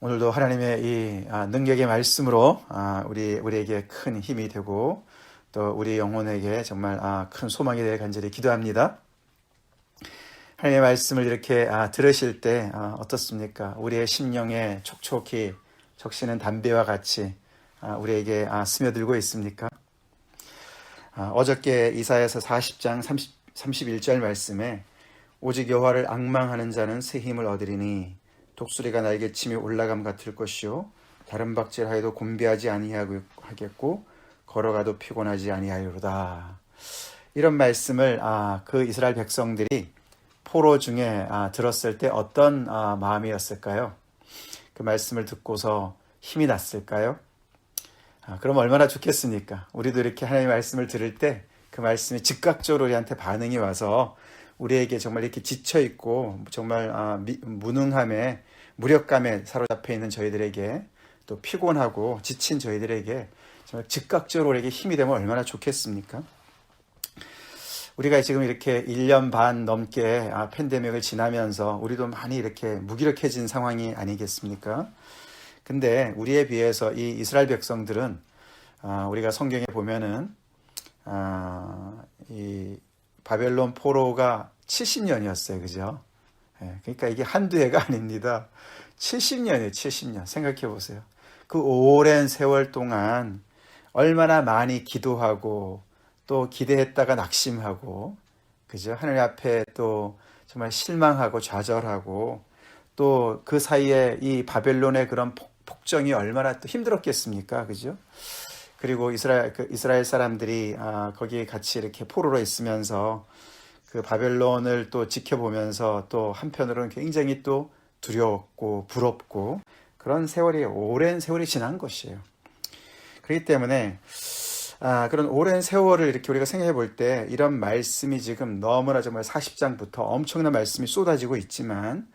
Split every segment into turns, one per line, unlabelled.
오늘도 하나님의 이 능력의 말씀으로 우리에게 큰 힘이 되고 또 우리 영혼에게 정말 큰 소망이 되길 간절히 기도합니다. 하나님의 말씀을 이렇게 들으실 때 어떻습니까? 우리의 심령에 촉촉히 적시는 담배와 같이 우리에게 스며들고 있습니까? 어저께 이사야서 40장 31절 말씀에 오직 여호와를 앙망하는 자는 새 힘을 얻으리니 독수리가 날개치며 올라감 같을 것이요 다른 박질하여도 곤비하지 아니하겠고 걸어가도 피곤하지 아니하리로다. 이런 말씀을 그 이스라엘 백성들이 포로 중에 들었을 때 어떤 마음이었을까요? 그 말씀을 듣고서 힘이 났을까요? 그럼 얼마나 좋겠습니까? 우리도 이렇게 하나님의 말씀을 들을 때 그 말씀이 즉각적으로 우리한테 반응이 와서 우리에게 정말 이렇게 지쳐있고 정말 무능함에 무력감에 사로잡혀 있는 저희들에게 또 피곤하고 지친 저희들에게 정말 즉각적으로 우리에게 힘이 되면 얼마나 좋겠습니까? 우리가 지금 이렇게 1년 반 넘게 팬데믹을 지나면서 우리도 많이 이렇게 무기력해진 상황이 아니겠습니까? 근데 우리에 비해서 이 이스라엘 백성들은 우리가 성경에 보면은 이 바벨론 포로가 70년이었어요. 그죠? 그러니까 이게 한두 해가 아닙니다. 70년이에요. 70년. 생각해 보세요. 그 오랜 세월 동안 얼마나 많이 기도하고 또 기대했다가 낙심하고, 그죠? 하나님 앞에 또 정말 실망하고 좌절하고 또 그 사이에 이 바벨론의 그런 폭정이 얼마나 또 힘들었겠습니까? 그죠? 그리고 이스라엘 사람들이 거기에 같이 이렇게 포로로 있으면서 그 바벨론을 또 지켜보면서 또 한편으로는 굉장히 또 두려웠고 부럽고 그런 세월이 오랜 세월이 지난 것이에요. 그렇기 때문에 그런 오랜 세월을 이렇게 우리가 생각해 볼 때 이런 말씀이 지금 너무나 정말 40장부터 엄청난 말씀이 쏟아지고 있지만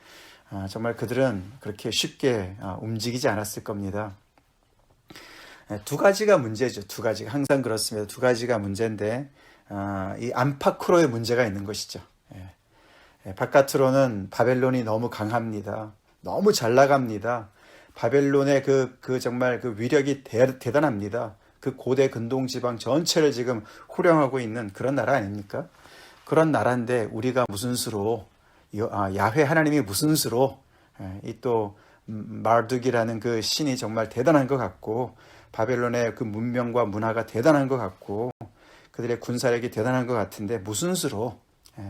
정말 그들은 그렇게 쉽게 움직이지 않았을 겁니다. 두 가지가 문제죠. 두 가지가 항상 그렇습니다. 두 가지가 문제인데 이 안팎으로의 문제가 있는 것이죠. 바깥으로는 바벨론이 너무 강합니다. 너무 잘 나갑니다. 바벨론의 그 정말 그 위력이 대단합니다. 그 고대 근동 지방 전체를 지금 호령하고 있는 그런 나라 아닙니까? 그런 나라인데 우리가 무슨 수로 야훼 하나님이 무슨 수로 이 또 마르둑이라는 그 신이 정말 대단한 것 같고 바벨론의 그 문명과 문화가 대단한 것 같고 그들의 군사력이 대단한 것 같은데 무슨 수로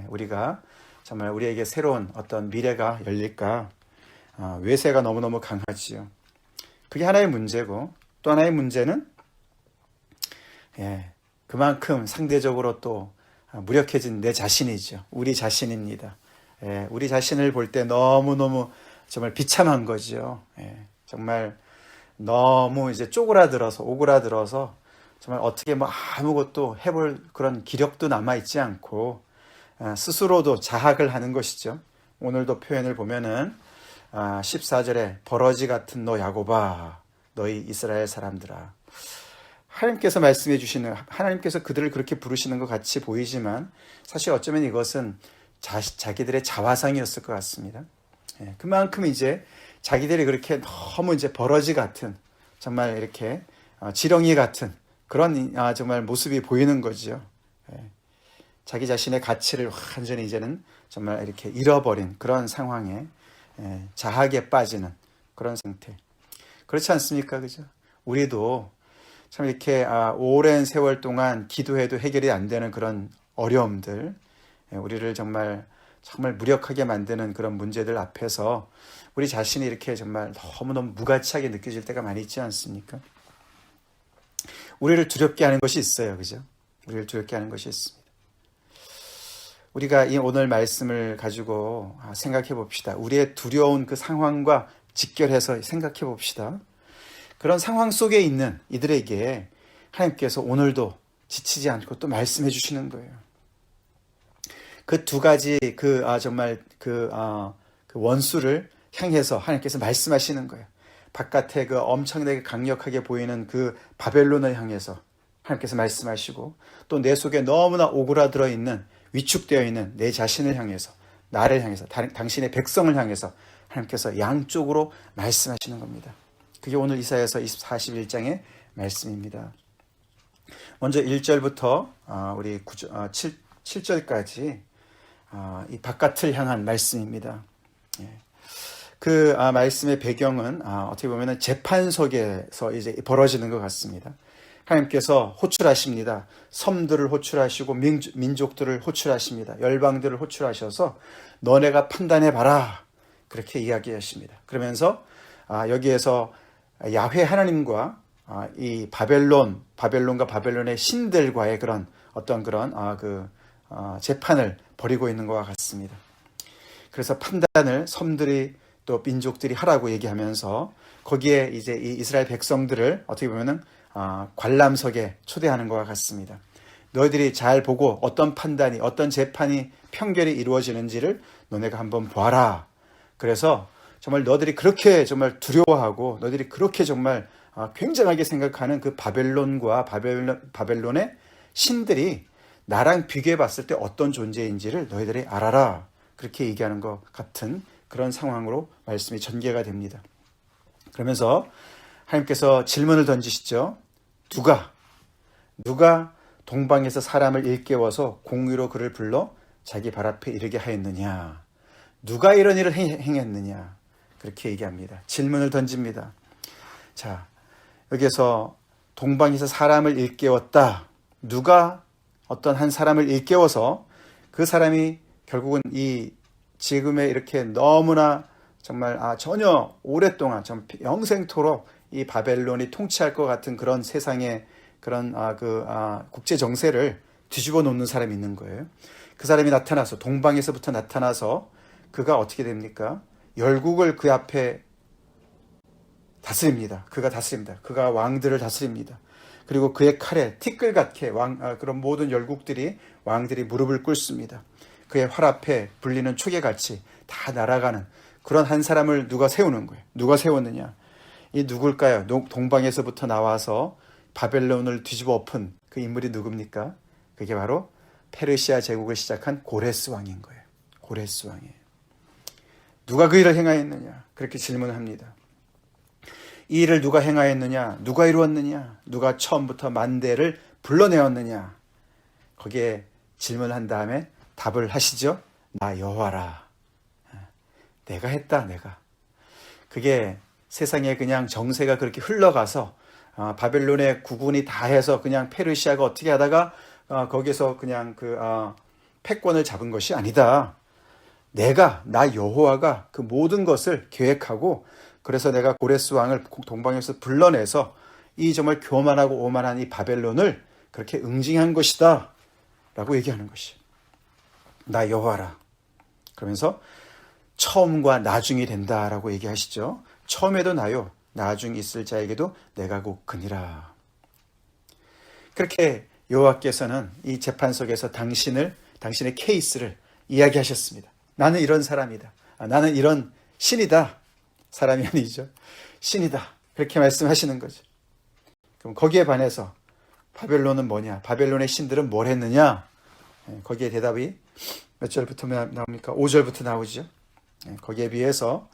우리가 정말 우리에게 새로운 어떤 미래가 열릴까? 외세가 너무너무 강하지요. 그게 하나의 문제고 또 하나의 문제는 그만큼 상대적으로 또 무력해진 내 자신이죠. 우리 자신입니다. 우리 자신을 볼 때 너무너무 정말 비참한 거죠. 정말 너무 이제 오그라들어서 정말 어떻게 뭐 아무것도 해볼 그런 기력도 남아있지 않고 스스로도 자학을 하는 것이죠. 오늘도 표현을 보면은 14절에 버러지 같은 너 야곱아 너희 이스라엘 사람들아. 하나님께서 말씀해 주시는 하나님께서 그들을 그렇게 부르시는 것 같이 보이지만 사실 어쩌면 이것은 자기들의 자화상이었을 것 같습니다. 그만큼 이제 자기들이 그렇게 너무 이제 버러지 같은 정말 이렇게 지렁이 같은 그런 정말 모습이 보이는 거죠. 자기 자신의 가치를 완전히 이제는 정말 이렇게 잃어버린 그런 상황에 자학에 빠지는 그런 상태. 그렇지 않습니까? 그죠? 우리도 참 이렇게 오랜 세월 동안 기도해도 해결이 안 되는 그런 어려움들, 우리를 정말 무력하게 만드는 그런 문제들 앞에서 우리 자신이 이렇게 정말 너무너무 무가치하게 느껴질 때가 많이 있지 않습니까? 우리를 두렵게 하는 것이 있어요. 그죠? 우리를 두렵게 하는 것이 있습니다. 우리가 이 오늘 말씀을 가지고 생각해 봅시다. 우리의 두려운 그 상황과 직결해서 생각해 봅시다. 그런 상황 속에 있는 이들에게 하나님께서 오늘도 지치지 않고 또 말씀해 주시는 거예요. 그 두 가지 정말 그 원수를 향해서 하나님께서 말씀하시는 거예요. 바깥에 그 엄청나게 강력하게 보이는 그 바벨론을 향해서 하나님께서 말씀하시고 또 내 속에 너무나 오그라들어 있는 위축되어 있는 내 자신을 향해서 나를 향해서 당신의 백성을 향해서 하나님께서 양쪽으로 말씀하시는 겁니다. 그게 오늘 이사야서 41장의 말씀입니다. 먼저 1절부터 우리 7절까지 이 바깥을 향한 말씀입니다. 그 말씀의 배경은 어떻게 보면 재판석에서 이제 벌어지는 것 같습니다. 하나님께서 호출하십니다. 섬들을 호출하시고 민족들을 호출하십니다. 열방들을 호출하셔서 너네가 판단해봐라. 그렇게 이야기하십니다. 그러면서 여기에서 야훼 하나님과 이 바벨론과 바벨론의 신들과의 그런 어떤 그런 재판을 벌이고 있는 것과 같습니다. 그래서 판단을 섬들이 또 민족들이 하라고 얘기하면서 거기에 이제 이 이스라엘 백성들을 어떻게 보면은 관람석에 초대하는 것과 같습니다. 너희들이 잘 보고 어떤 판단이, 어떤 재판이 평결이 이루어지는지를 너네가 한번 봐라. 그래서 정말 너희들이 그렇게 정말 두려워하고 너희들이 그렇게 정말 굉장하게 생각하는 그 바벨론과 바벨론의 신들이 나랑 비교해 봤을 때 어떤 존재인지를 너희들이 알아라. 그렇게 얘기하는 것 같은 그런 상황으로 말씀이 전개가 됩니다. 그러면서 하나님께서 질문을 던지시죠. 누가 동방에서 사람을 일깨워서 공의로 그를 불러 자기 발 앞에 이르게 하였느냐. 누가 이런 일을 행했느냐. 그렇게 얘기합니다. 질문을 던집니다. 자, 여기에서 동방에서 사람을 일깨웠다. 누가 어떤 한 사람을 일깨워서 그 사람이 결국은 이 지금의 이렇게 너무나 정말 전혀 오랫동안 영생토록 이 바벨론이 통치할 것 같은 그런 세상의 그런 국제 정세를 뒤집어 놓는 사람이 있는 거예요. 그 사람이 나타나서 동방에서부터 나타나서 그가 어떻게 됩니까? 열국을 그 앞에 다스립니다. 그가 다스립니다. 그가 왕들을 다스립니다. 그리고 그의 칼에 티끌같게 그런 모든 열국들이 왕들이 무릎을 꿇습니다. 그의 활 앞에 불리는 초계같이 다 날아가는 그런 한 사람을 누가 세우는 거예요. 누가 세웠느냐? 이 누굴까요? 동방에서부터 나와서 바벨론을 뒤집어 엎은 그 인물이 누굽니까? 그게 바로 페르시아 제국을 시작한 고레스 왕인 거예요. 고레스 왕이에요. 누가 그 일을 행하였느냐? 그렇게 질문합니다. 이 일을 누가 행하였느냐? 누가 이루었느냐? 누가 처음부터 만대를 불러내었느냐? 거기에 질문한 다음에 답을 하시죠. 나 여호와라. 내가 했다, 내가. 그게 세상에 그냥 정세가 그렇게 흘러가서 바벨론의 국군이 다 해서 그냥 페르시아가 어떻게 하다가 거기서 그냥 패권을 잡은 것이 아니다. 나 여호와가 그 모든 것을 계획하고 그래서 내가 고레스 왕을 동방에서 불러내서 이 정말 교만하고 오만한 이 바벨론을 그렇게 응징한 것이다. 라고 얘기하는 것이. 나 여호와라. 그러면서 처음과 나중이 된다라고 얘기하시죠. 처음에도 나요. 나중 있을 자에게도 내가 곧 그니라. 그렇게 여호와께서는 이 재판석에서 당신의 케이스를 이야기하셨습니다. 나는 이런 사람이다. 나는 이런 신이다. 사람이 아니죠. 신이다. 그렇게 말씀하시는 거죠. 그럼 거기에 반해서 바벨론은 뭐냐? 바벨론의 신들은 뭘 했느냐? 거기에 대답이 몇 절부터 나옵니까? 5절부터 나오죠. 거기에 비해서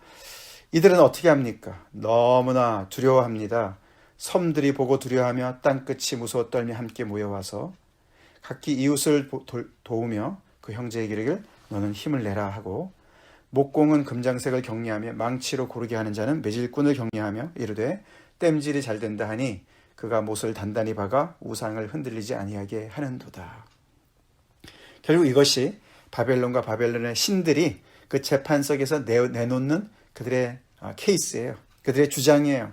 이들은 어떻게 합니까? 너무나 두려워합니다. 섬들이 보고 두려워하며 땅끝이 무서워 떨며 함께 모여와서 각기 이웃을 도우며 그 형제에게 이르기를 너는 힘을 내라 하고 목공은 금장색을 격리하며 망치로 고르게 하는 자는 매질꾼을 격리하며 이르되 땜질이 잘 된다 하니 그가 못을 단단히 박아 우상을 흔들리지 아니하게 하는도다. 결국 이것이 바벨론과 바벨론의 신들이 그 재판석에서 내놓는 그들의 케이스예요. 그들의 주장이에요.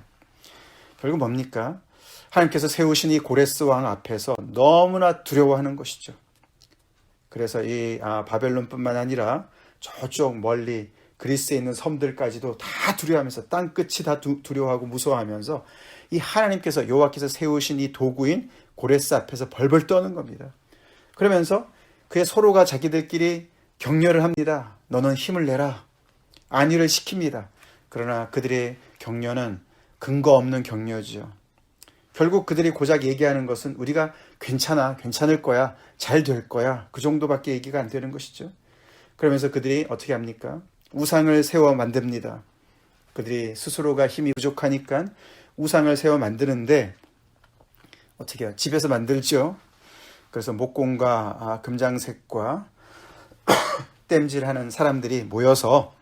결국 뭡니까? 하나님께서 세우신 이 고레스 왕 앞에서 너무나 두려워하는 것이죠. 그래서 이 바벨론뿐만 아니라 저쪽 멀리 그리스에 있는 섬들까지도 다 두려워하면서 땅끝이 다 두려워하고 무서워하면서 이 하나님께서 여호와께서 세우신 이 도구인 고레스 앞에서 벌벌 떠는 겁니다. 그러면서 그의 서로가 자기들끼리 격려를 합니다. 너는 힘을 내라. 안위를 시킵니다. 그러나 그들의 격려는 근거 없는 격려죠. 결국 그들이 고작 얘기하는 것은 우리가 괜찮을 거야, 잘 될 거야. 그 정도밖에 얘기가 안 되는 것이죠. 그러면서 그들이 어떻게 합니까? 우상을 세워 만듭니다. 그들이 스스로가 힘이 부족하니까 우상을 세워 만드는데 어떻게 해요? 집에서 만들죠. 그래서 목공과 금장색과 땜질하는 사람들이 모여서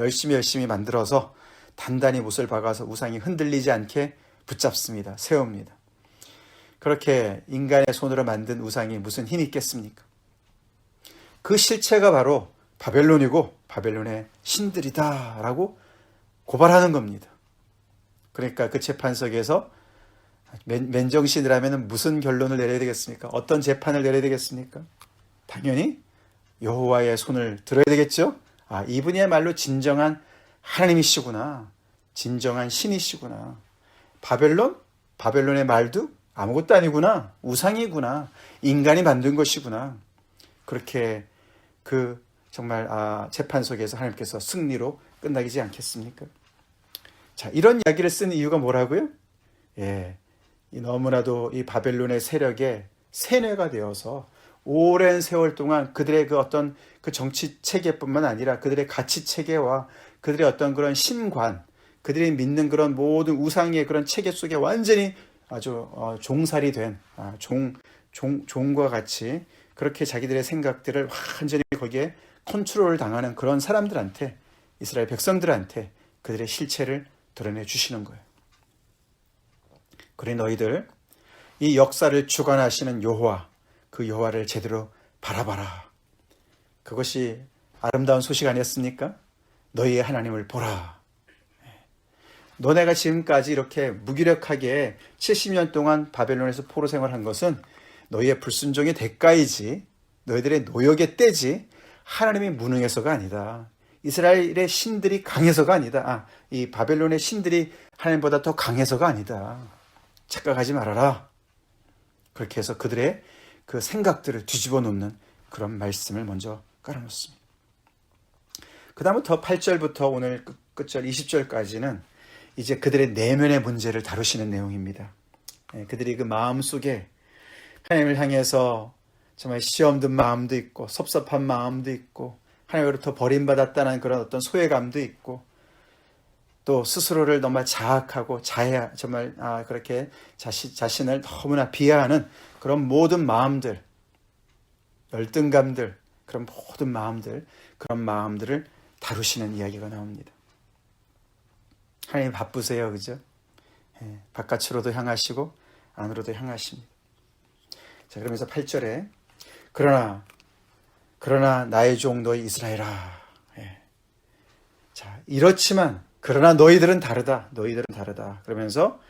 열심히 만들어서 단단히 못을 박아서 우상이 흔들리지 않게 붙잡습니다. 세웁니다. 그렇게 인간의 손으로 만든 우상이 무슨 힘이 있겠습니까? 그 실체가 바로 바벨론이고 바벨론의 신들이다라고 고발하는 겁니다. 그러니까 그 재판석에서 맨정신이라면 무슨 결론을 내려야 되겠습니까? 어떤 재판을 내려야 되겠습니까? 당연히 여호와의 손을 들어야 되겠죠? 이분이야말로 진정한 하나님이시구나. 진정한 신이시구나. 바벨론의 말도 아무것도 아니구나. 우상이구나. 인간이 만든 것이구나. 그렇게 정말 재판석에서 하나님께서 승리로 끝나지 않겠습니까? 자, 이런 이야기를 쓴 이유가 뭐라고요? 너무나도 이 바벨론의 세력에 세뇌가 되어서 오랜 세월 동안 그들의 어떤 정치 체계뿐만 아니라 그들의 가치 체계와 그들의 어떤 그런 신관, 그들이 믿는 그런 모든 우상의 그런 체계 속에 완전히 아주 종살이 된 종과 같이 그렇게 자기들의 생각들을 완전히 거기에 컨트롤 당하는 그런 사람들한테, 이스라엘 백성들한테 그들의 실체를 드러내 주시는 거예요. 그래 너희들 이 역사를 주관하시는 여호와, 그 여호와를 제대로 바라봐라. 그것이 아름다운 소식 아니었습니까? 너희의 하나님을 보라. 너네가 지금까지 이렇게 무기력하게 70년 동안 바벨론에서 포로 생활한 것은 너희의 불순종의 대가이지, 너희들의 노역의 때지, 하나님이 무능해서가 아니다. 이스라엘의 신들이 강해서가 아니다. 이 바벨론의 신들이 하나님보다 더 강해서가 아니다. 착각하지 말아라. 그렇게 해서 그들의 그 생각들을 뒤집어 놓는 그런 말씀을 먼저 깔아놓습니다. 그 다음부터 8절부터 오늘 끝절 20절까지는 이제 그들의 내면의 문제를 다루시는 내용입니다. 그들이 그 마음속에 하나님을 향해서 정말 시험 든 마음도 있고 섭섭한 마음도 있고 하나님으로부터 버림받았다는 그런 어떤 소외감도 있고 또 스스로를 너무 자학하고 정말 그렇게 자신을 너무나 비하하는 그런 모든 마음들, 열등감들, 그런 모든 마음들, 그런 마음들을 다루시는 이야기가 나옵니다. 하나님 바쁘세요, 그죠? 바깥으로도 향하시고 안으로도 향하십니다. 자, 그러면서 8절에 그러나 나의 종 너희 이스라엘아. 자, 이렇지만 그러나 너희들은 다르다. 그러면서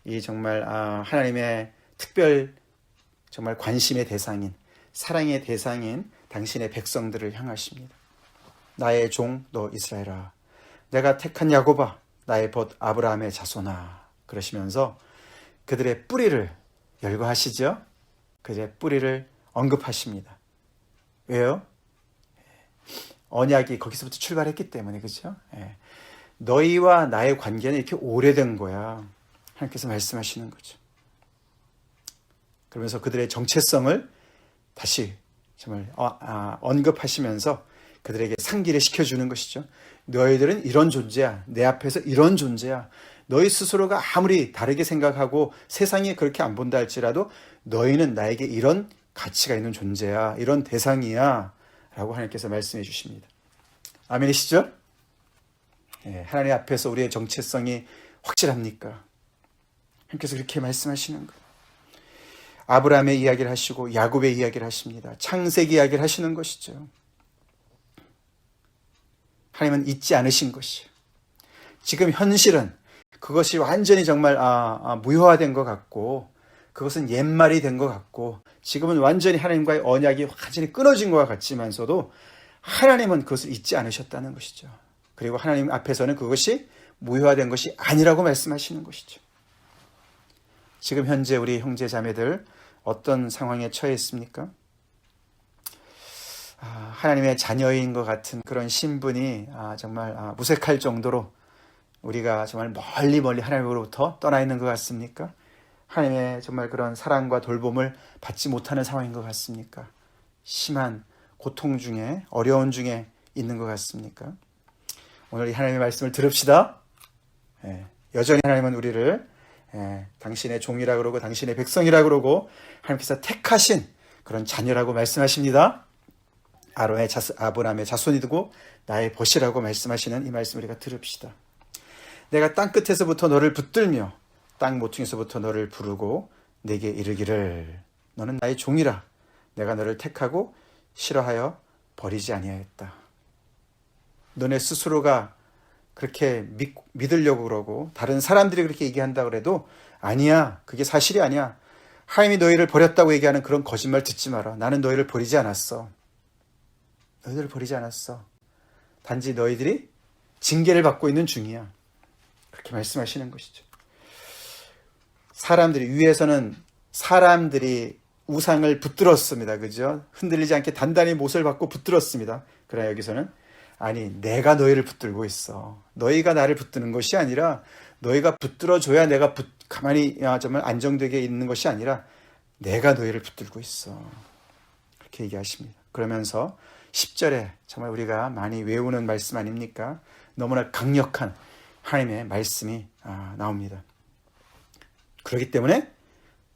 이 정말 하나님의 특별 정말 관심의 대상인, 사랑의 대상인 당신의 백성들을 향하십니다. 나의 종 너 이스라엘아. 내가 택한 야곱아. 나의 벗 아브라함의 자손아. 그러시면서 그들의 뿌리를 열거하시죠. 그들의 뿌리를 언급하십니다. 왜요? 언약이 거기서부터 출발했기 때문에, 그렇죠? 너희와 나의 관계는 이렇게 오래된 거야. 하나님께서 말씀하시는 거죠. 그러면서 그들의 정체성을 다시 정말 언급하시면서 그들에게 상기를 시켜주는 것이죠. 너희들은 이런 존재야. 내 앞에서 이런 존재야. 너희 스스로가 아무리 다르게 생각하고 세상이 그렇게 안 본다 할지라도 너희는 나에게 이런 가치가 있는 존재야. 이런 대상이야. 라고 하나님께서 말씀해 주십니다. 아멘이시죠? 하나님 앞에서 우리의 정체성이 확실합니까? 하나님께서 그렇게 말씀하시는 거예요. 아브라함의 이야기를 하시고 야곱의 이야기를 하십니다. 창세기 이야기를 하시는 것이죠. 하나님은 잊지 않으신 것이에요. 지금 현실은 그것이 완전히 정말 무효화된 것 같고 그것은 옛말이 된 것 같고 지금은 완전히 하나님과의 언약이 완전히 끊어진 것 같지만서도 하나님은 그것을 잊지 않으셨다는 것이죠. 그리고 하나님 앞에서는 그것이 무효화된 것이 아니라고 말씀하시는 것이죠. 지금 현재 우리 형제 자매들 어떤 상황에 처해 있습니까? 하나님의 자녀인 것 같은 그런 신분이 정말 무색할 정도로 우리가 정말 멀리 하나님으로부터 떠나 있는 것 같습니까? 하나님의 정말 그런 사랑과 돌봄을 받지 못하는 상황인 것 같습니까? 심한 고통 중에 어려운 중에 있는 것 같습니까? 오늘 이 하나님의 말씀을 들읍시다. 여전히 하나님은 우리를 당신의 종이라 그러고 당신의 백성이라 그러고 하나님께서 택하신 그런 자녀라고 말씀하십니다. 아브라함의 자손이 되고 나의 벗이라고 말씀하시는 이 말씀 우리가 들읍시다. 내가 땅 끝에서부터 너를 붙들며 땅 모퉁이에서부터 너를 부르고 내게 이르기를 너는 나의 종이라. 내가 너를 택하고 싫어하여 버리지 아니하였다. 너네 스스로가 그렇게 믿으려고 그러고 다른 사람들이 그렇게 얘기한다 그래도 아니야. 그게 사실이 아니야. 하나님이 너희를 버렸다고 얘기하는 그런 거짓말 듣지 마라. 나는 너희를 버리지 않았어. 너희들을 버리지 않았어. 단지 너희들이 징계를 받고 있는 중이야. 그렇게 말씀하시는 것이죠. 위에서는 사람들이 우상을 붙들었습니다. 그죠? 흔들리지 않게 단단히 못을 받고 붙들었습니다. 그러나 여기서는 아니 내가 너희를 붙들고 있어. 너희가 나를 붙드는 것이 아니라 너희가 붙들어줘야 내가 가만히 정말 안정되게 있는 것이 아니라 내가 너희를 붙들고 있어. 그렇게 얘기하십니다. 그러면서 10절에 정말 우리가 많이 외우는 말씀 아닙니까? 너무나 강력한 하나님의 말씀이 나옵니다. 그렇기 때문에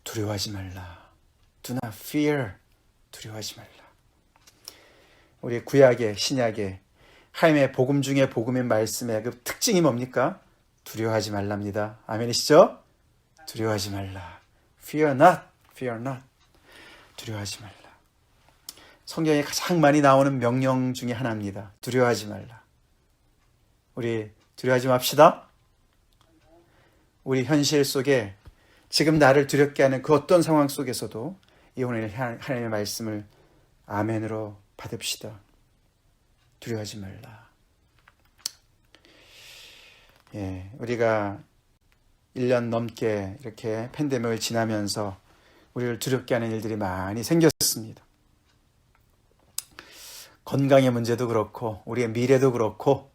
두려워하지 말라. Do not fear. 두려워하지 말라. 우리 구약의 신약의 하나님의 복음 중에 복음인 말씀의 그 특징이 뭡니까? 두려워하지 말랍니다. 아멘이시죠? 두려워하지 말라. Fear not. Fear not. 두려워하지 말라. 성경에 가장 많이 나오는 명령 중에 하나입니다. 두려워하지 말라. 우리 두려워하지 맙시다. 우리 현실 속에 지금 나를 두렵게 하는 그 어떤 상황 속에서도 이 오늘 하나님의 말씀을 아멘으로 받읍시다. 두려워하지 말라. 우리가 1년 넘게 이렇게 팬데믹을 지나면서 우리를 두렵게 하는 일들이 많이 생겼습니다. 건강의 문제도 그렇고 우리의 미래도 그렇고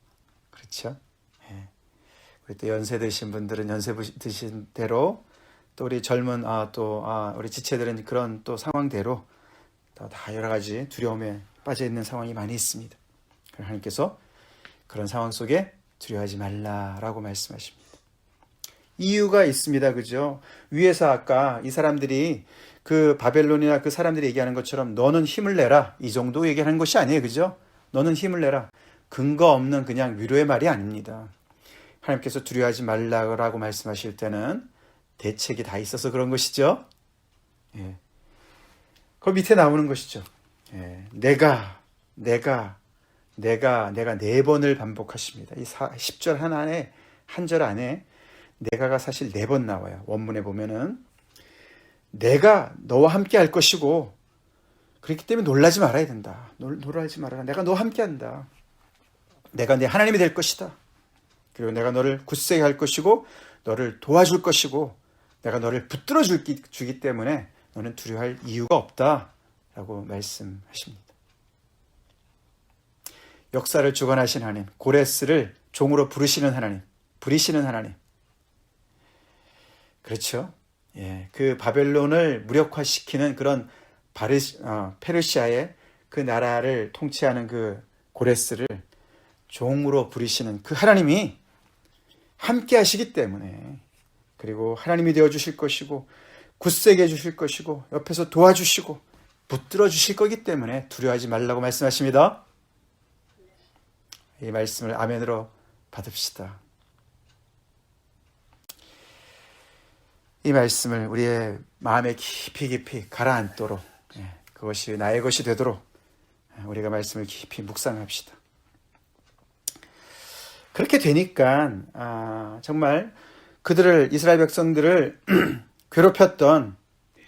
그렇죠. 우리 또 연세 드신 분들은 연세 드신 대로 또 우리 젊은 우리 지체들은 그런 또 상황대로 다 여러 가지 두려움에 빠져 있는 상황이 많이 있습니다. 하나님께서 그런 상황 속에 두려워하지 말라라고 말씀하십니다. 이유가 있습니다. 그죠? 위에서 아까 이 사람들이 그 바벨론이나 그 사람들이 얘기하는 것처럼 너는 힘을 내라. 이 정도 얘기하는 것이 아니에요. 그죠? 너는 힘을 내라. 근거 없는 그냥 위로의 말이 아닙니다. 하나님께서 두려워하지 말라고 말씀하실 때는 대책이 다 있어서 그런 것이죠. 그 밑에 나오는 것이죠. 내가 4번을 반복하십니다. 이 10절 한 절 안에 내가가 사실 4번 나와요. 원문에 보면은 내가 너와 함께 할 것이고 그렇기 때문에 놀라지 말아야 된다. 놀라지 말아라. 내가 너와 함께 한다. 내가 네 하나님이 될 것이다. 그리고 내가 너를 굳세게 할 것이고 너를 도와줄 것이고 내가 너를 붙들어 주기 때문에 너는 두려워할 이유가 없다라고 말씀하십니다. 역사를 주관하신 하나님, 고레스를 종으로 부르시는 하나님, 부리시는 하나님. 그렇죠? 그 바벨론을 무력화시키는 그런 페르시아의 그 나라를 통치하는 그 고레스를 종으로 부리시는 그 하나님이 함께 하시기 때문에 그리고 하나님이 되어주실 것이고 굳세게 해주실 것이고 옆에서 도와주시고 붙들어 주실 거기 때문에 두려워하지 말라고 말씀하십니다. 이 말씀을 아멘으로 받읍시다. 이 말씀을 우리의 마음에 깊이 가라앉도록 그것이 나의 것이 되도록 우리가 말씀을 깊이 묵상합시다. 그렇게 되니까 정말 그들을 이스라엘 백성들을 괴롭혔던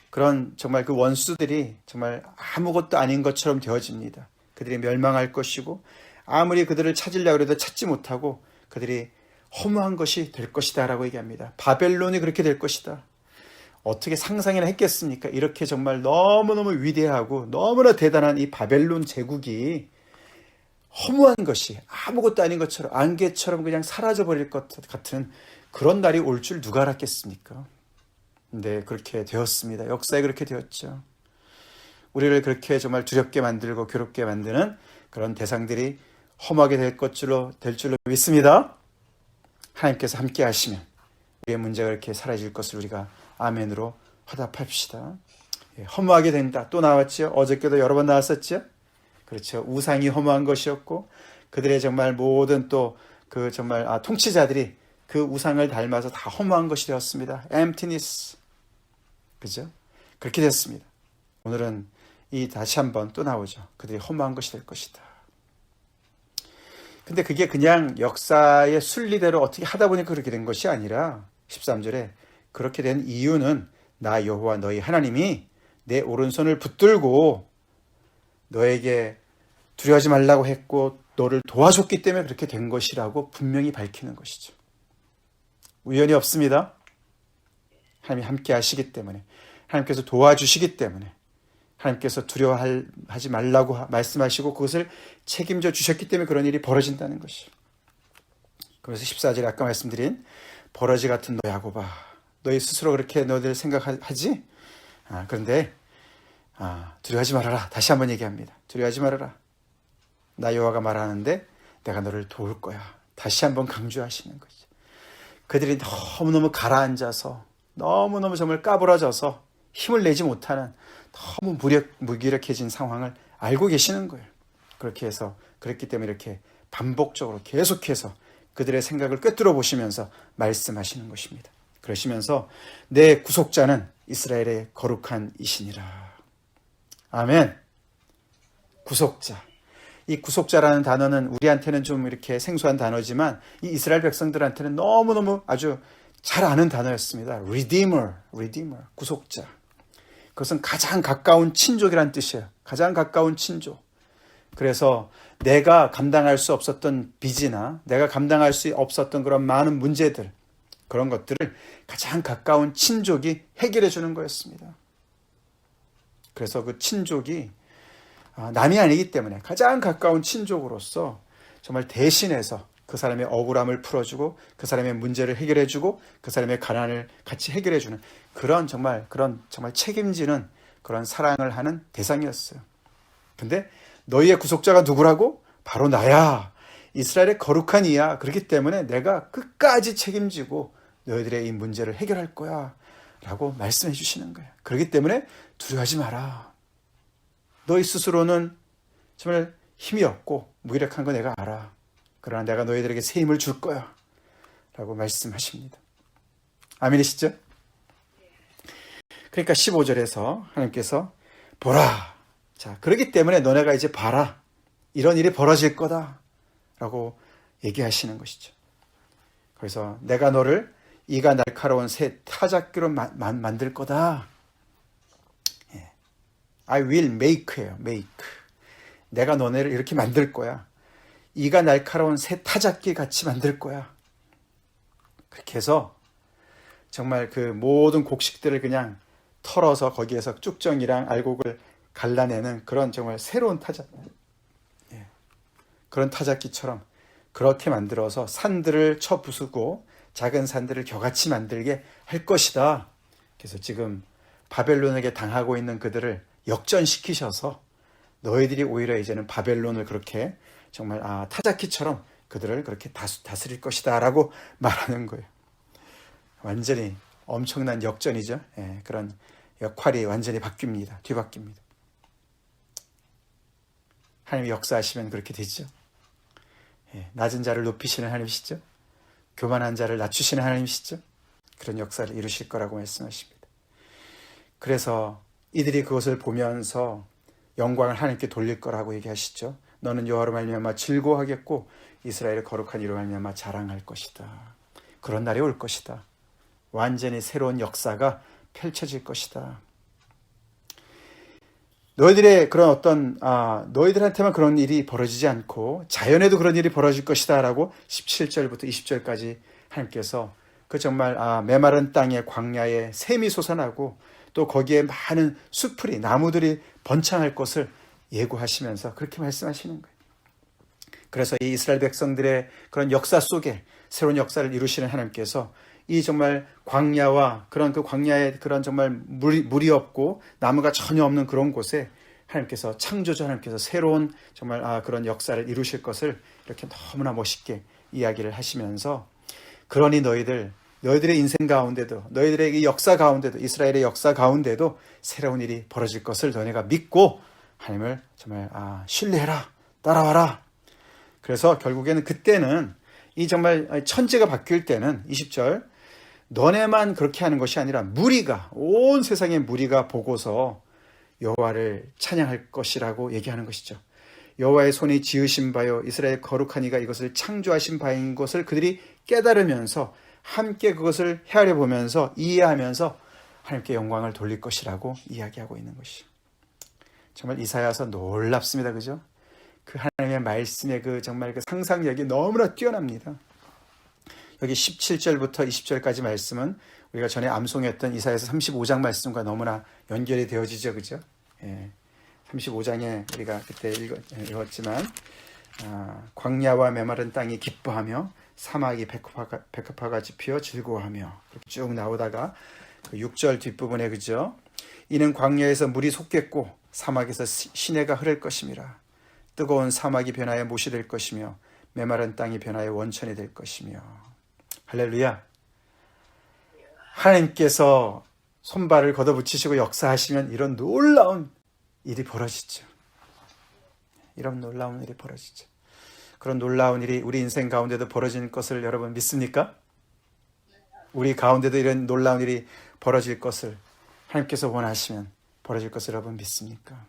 그런 정말 그 원수들이 정말 아무것도 아닌 것처럼 되어집니다. 그들이 멸망할 것이고 아무리 그들을 찾으려고 해도 찾지 못하고 그들이 허무한 것이 될 것이다 라고 얘기합니다. 바벨론이 그렇게 될 것이다. 어떻게 상상이나 했겠습니까? 이렇게 정말 너무너무 위대하고 너무나 대단한 이 바벨론 제국이 허무한 것이 아무것도 아닌 것처럼 안개처럼 그냥 사라져버릴 것 같은 그런 날이 올 줄 누가 알았겠습니까? 네, 그렇게 되었습니다. 역사에 그렇게 되었죠. 우리를 그렇게 정말 두렵게 만들고 괴롭게 만드는 그런 대상들이 허무하게 될 줄로 믿습니다. 하나님께서 함께 하시면 우리의 문제가 이렇게 사라질 것을 우리가 아멘으로 화답합시다. 허무하게 된다. 또 나왔죠. 어저께도 여러 번 나왔었죠. 그렇죠. 우상이 허무한 것이었고 그들의 정말 모든 또 그 정말 통치자들이 그 우상을 닮아서 다 허무한 것이 되었습니다. emptiness. 그죠? 그렇게 됐습니다. 오늘은 다시 한번 또 나오죠. 그들이 허무한 것이 될 것이다. 근데 그게 그냥 역사의 순리대로 어떻게 하다 보니까 그렇게 된 것이 아니라 13절에 그렇게 된 이유는 나 여호와 너희 하나님이 내 오른손을 붙들고 너에게 두려워하지 말라고 했고 너를 도와줬기 때문에 그렇게 된 것이라고 분명히 밝히는 것이죠. 우연이 없습니다. 하나님이 함께 하시기 때문에 하나님께서 도와주시기 때문에 하나님께서 두려워하지 말라고 말씀하시고 그것을 책임져 주셨기 때문에 그런 일이 벌어진다는 것이죠. 그래서 14절에 아까 말씀드린 버러지 같은 너 야곱아 너희 스스로 그렇게 너희들 생각하지? 그런데 두려워하지 말아라. 다시 한번 얘기합니다. 두려워하지 말아라. 나 여호와가 말하는데 내가 너를 도울 거야. 다시 한번 강조하시는 거죠. 그들이 너무너무 가라앉아서 너무너무 정말 까부러져서 힘을 내지 못하는 너무 무기력해진 상황을 알고 계시는 거예요. 그렇기 때문에 이렇게 반복적으로 계속해서 그들의 생각을 꿰뚫어 보시면서 말씀하시는 것입니다. 그러시면서 내 구속자는 이스라엘의 거룩한 이시니라. 아멘. 구속자. 이 구속자라는 단어는 우리한테는 좀 이렇게 생소한 단어지만 이 이스라엘 백성들한테는 너무너무 아주 잘 아는 단어였습니다. Redeemer, 구속자. 그것은 가장 가까운 친족이란 뜻이에요. 가장 가까운 친족. 그래서 내가 감당할 수 없었던 빚이나 내가 감당할 수 없었던 그런 많은 문제들, 그런 것들을 가장 가까운 친족이 해결해 주는 거였습니다. 그래서 그 친족이 남이 아니기 때문에 가장 가까운 친족으로서 정말 대신해서 그 사람의 억울함을 풀어주고 그 사람의 문제를 해결해주고 그 사람의 가난을 같이 해결해주는 그런 정말 책임지는 그런 사랑을 하는 대상이었어요. 근데 너희의 구속자가 누구라고? 바로 나야. 이스라엘의 거룩한 이야. 그렇기 때문에 내가 끝까지 책임지고 너희들의 이 문제를 해결할 거야. 라고 말씀해 주시는 거예요. 그렇기 때문에 두려워하지 마라. 너희 스스로는 정말 힘이 없고 무기력한 거 내가 알아. 그러나 내가 너희들에게 새 힘을 줄 거야. 라고 말씀하십니다. 아멘이시죠? 그러니까 15절에서 하나님께서 보라. 자, 그렇기 때문에 너네가 이제 봐라. 이런 일이 벌어질 거다. 라고 얘기하시는 것이죠. 그래서 내가 너를 이가 날카로운 새 타작기로 만들 거다. I will make예요. make. 내가 너네를 이렇게 만들 거야. 이가 날카로운 새 타작기 같이 만들 거야. 그렇게 해서 정말 그 모든 곡식들을 그냥 털어서 거기에서 쭉정이랑 알곡을 갈라내는 그런 정말 새로운 타작. 그런 타작기처럼 그렇게 만들어서 산들을 쳐 부수고 작은 산들을 겨같이 만들게 할 것이다. 그래서 지금 바벨론에게 당하고 있는 그들을 역전시키셔서 너희들이 오히려 이제는 바벨론을 그렇게 정말 타자키처럼 그들을 그렇게 다스릴 것이다 라고 말하는 거예요. 완전히 엄청난 역전이죠. 그런 역할이 완전히 뒤바뀝니다. 하나님이 역사하시면 그렇게 되죠. 낮은 자를 높이시는 하나님이시죠. 교만한 자를 낮추시는 하나님이시죠. 그런 역사를 이루실 거라고 말씀하십니다. 그래서 이들이 그것을 보면서 영광을 하나님께 돌릴 거라고 얘기하시죠. 너는 여호와로 말미암아 즐거워하겠고 이스라엘의 거룩한 이로 말미암아 자랑할 것이다. 그런 날이 올 것이다. 완전히 새로운 역사가 펼쳐질 것이다. 너희들의 그런 너희들한테만 그런 일이 벌어지지 않고 자연에도 그런 일이 벌어질 것이다 라고 17절부터 20절까지 하나님께서 그 정말 메마른 땅의 광야에 샘이 솟아나고 또 거기에 많은 수풀이 나무들이 번창할 것을 예고하시면서 그렇게 말씀하시는 거예요. 그래서 이 이스라엘 백성들의 그런 역사 속에 새로운 역사를 이루시는 하나님께서 이 정말 광야와 그 광야에 그런 정말 물이 없고 나무가 전혀 없는 그런 곳에 하나님께서 창조주 하나님께서 새로운 정말 그런 역사를 이루실 것을 이렇게 너무나 멋있게 이야기를 하시면서, 그러니 너희들의 인생 가운데도, 너희들의 이 역사 가운데도, 이스라엘의 역사 가운데도 새로운 일이 벌어질 것을 너네가 믿고 하나님을 정말 신뢰해라, 따라와라. 그래서 결국에는 그때는 이 정말 천지가 바뀔 때는 20절, 너네만 그렇게 하는 것이 아니라 무리가, 온 세상의 무리가 보고서 여호와를 찬양할 것이라고 얘기하는 것이죠. 여호와의 손이 지으신 바요 이스라엘 거룩한 이가 이것을 창조하신 바인 것을 그들이 깨달으면서 함께 그것을 헤아려 보면서 이해하면서 하나님께 영광을 돌릴 것이라고 이야기하고 있는 것이죠. 정말 이사야서 놀랍습니다. 그죠? 그 하나님의 말씀의 정말 그 상상력이 너무나 뛰어납니다. 여기 17절부터 20절까지 말씀은 우리가 전에 암송했던 이사야서 35장 말씀과 너무나 연결이 되어지죠. 그죠? 35장에 우리가 그때 읽었지만, 광야와 메마른 땅이 기뻐하며 사막이 백합화같이 피어 즐거워하며, 그렇게 쭉 나오다가 그 6절 뒷부분에, 그죠? 이는 광야에서 물이 솟겠고 사막에서 시내가 흐를 것임이라. 뜨거운 사막이 변하여 못이 될 것이며 메마른 땅이 변하여 원천이 될 것이며. 할렐루야. 하나님께서 손발을 걷어붙이시고 역사하시면 이런 놀라운 일이 벌어지죠. 이런 놀라운 일이 벌어지죠. 그런 놀라운 일이 우리 인생 가운데도 벌어지는 것을 여러분 믿습니까? 우리 가운데도 이런 놀라운 일이 벌어질 것을 하나님께서 원하시면 벌어질 것을 여러분 믿습니까?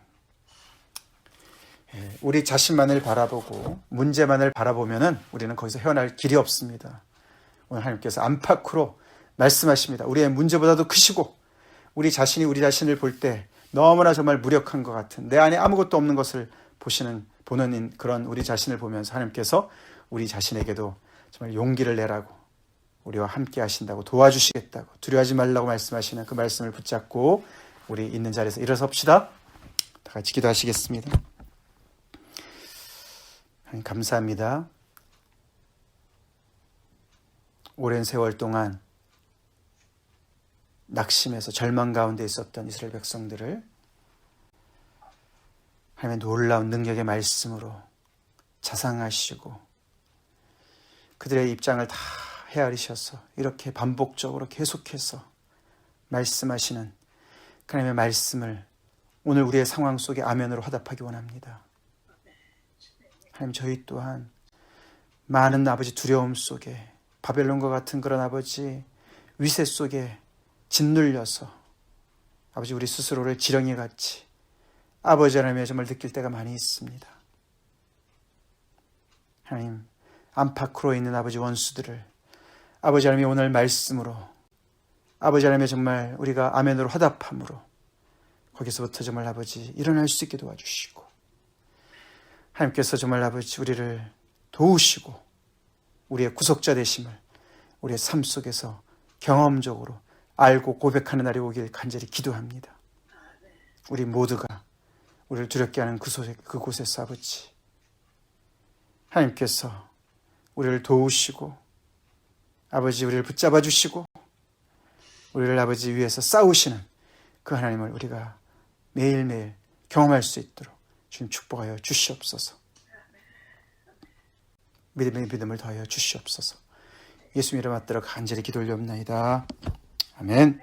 우리 자신만을 바라보고 문제만을 바라보면은 우리는 거기서 헤어날 길이 없습니다. 오늘 하나님께서 안팎으로 말씀하십니다. 우리의 문제보다도 크시고, 우리 자신이 우리 자신을 볼 때 너무나 정말 무력한 것 같은, 내 안에 아무것도 없는 것을 보는 그런 우리 자신을 보면서 하나님께서 우리 자신에게도 정말 용기를 내라고, 우리와 함께 하신다고, 도와주시겠다고, 두려워하지 말라고 말씀하시는 그 말씀을 붙잡고 우리 있는 자리에서 일어섭시다. 다 같이 기도하시겠습니다. 하나님 감사합니다. 오랜 세월 동안 낙심해서 절망 가운데 있었던 이스라엘 백성들을 하나님의 놀라운 능력의 말씀으로 자상하시고 그들의 입장을 다 헤아리셔서 이렇게 반복적으로 계속해서 말씀하시는 하나님의 말씀을 오늘 우리의 상황 속에 아멘으로 화답하기 원합니다. 하나님, 저희 또한 많은 아버지 두려움 속에, 바벨론과 같은 그런 아버지 위세 속에 짓눌려서 아버지 우리 스스로를 지렁이같이 아버지 하나님의 정말 느낄 때가 많이 있습니다. 하나님, 안팎으로 있는 아버지 원수들을 아버지 하나님의 오늘 말씀으로, 아버지 하나님의 정말 우리가 아멘으로 화답함으로 거기서부터 정말 아버지 일어날 수 있게 도와주시고, 하나님께서 정말 아버지 우리를 도우시고 우리의 구속자 되심을 우리의 삶 속에서 경험적으로 알고 고백하는 날이 오길 간절히 기도합니다. 우리 모두가 우리를 두렵게 하는 그곳에서 아버지 하나님께서 우리를 도우시고 아버지 우리를 붙잡아 주시고 우리를 아버지 위에서 싸우시는 그 하나님을 우리가 매일매일 경험할 수 있도록 주님 축복하여 주시옵소서. 믿음의 믿음을 더하여 주시옵소서. 예수님 이름 받들어 간절히 기도 올려옵나이다. 아멘.